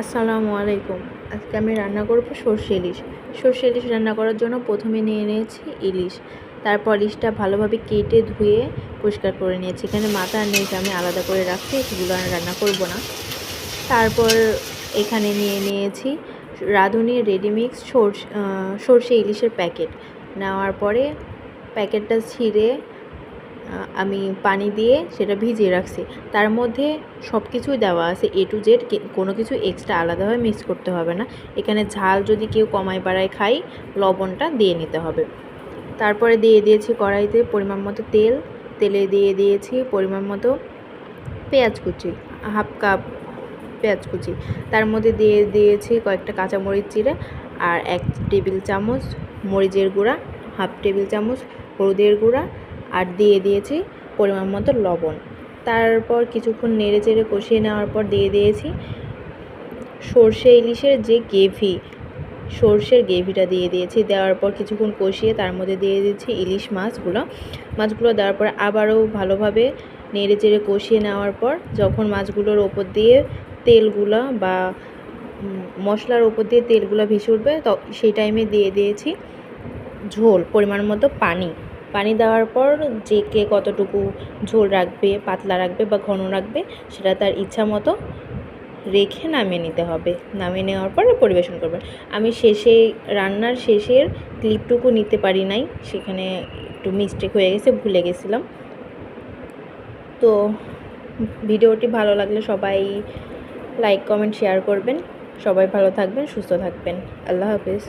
আসসালামু আলাইকুম। আজকে আমি রান্না করব সরষে ইলিশ। সরষে ইলিশ রান্না করার জন্য প্রথমে নিয়ে নিয়েছি ইলিশ। তারপর ইলিশটা ভালোভাবে কেটে ধুয়ে পরিষ্কার করে নিয়েছি। এখানে মাথা আর নেজ আমি আলাদা করে রাখছি, সেগুলো আর রান্না করব না। তারপর এখানে নিয়ে নিয়েছি রাঁধুনি রেডিমিক্স সরষে ইলিশের প্যাকেট। নেওয়ার পরে প্যাকেটটা ছিঁড়ে আমি পানি দিয়ে সেটা ভিজিয়ে রাখছি। তার মধ্যে সব কিছুই দেওয়া আছে, এ টু জেড, কোনো কিছু এক্সট্রা আলাদাভাবে মিক্স করতে হবে না। এখানে ঝাল যদি কেউ কমায় বাড়ায় খাই, লবণটা দিয়ে নিতে হবে। তারপরে দিয়ে দিয়েছি কড়াইতে পরিমাণ মতো তেল। তেলে দিয়ে দিয়েছি পরিমাণ মতো পেঁয়াজ কুচি, হাফ কাপ পেঁয়াজ কুচি। তার মধ্যে দিয়ে দিয়েছি কয়েকটা কাঁচামরিচ চিড়ে, আর 1 টেবিল চামচ মরিচের গুঁড়া, হাফ টেবিল চামচ হলুদের গুঁড়া, আর দিয়ে দিয়েছি পরিমাণ মতো লবণ। তারপর কিছুক্ষণ নেড়ে চেড়ে কষিয়ে নেওয়ার পর দিয়ে দিয়েছি সরষে ইলিশের যে গ্রেভি, সরষের গ্রেভিটা দিয়ে দিয়েছি। দেওয়ার পর কিছুক্ষণ কষিয়ে তার মধ্যে দিয়ে দিয়েছি ইলিশ মাছগুলো দেওয়ার পর আবারও ভালোভাবে নেড়ে চেড়ে কষিয়ে নেওয়ার পর যখন মাছগুলোর ওপর দিয়ে তেলগুলো বা মশলার ওপর দিয়ে তেলগুলো ভেসে উঠবে, তো সেই টাইমে দিয়ে দিয়েছি ঝোল, পরিমাণ মতো পানি দেওয়ার পর যে কে কতটুকু ঝোল রাখবে, পাতলা রাখবে বা ঘন রাখবে, সেটা তার ইচ্ছা মতো রেখে নামিয়ে নিতে হবে। নামিয়ে নেওয়ার পর পরিবেশন করবেন। আমি রান্নার শেষের ক্লিপটুকু নিতে পারি নাই, সেখানে একটু মিস্টেক হয়ে গেছে, ভুলে গেছিলাম। তো ভিডিওটি ভালো লাগলে সবাই লাইক কমেন্ট শেয়ার করবেন। সবাই ভালো থাকবেন, সুস্থ থাকবেন। আল্লাহ হাফেজ।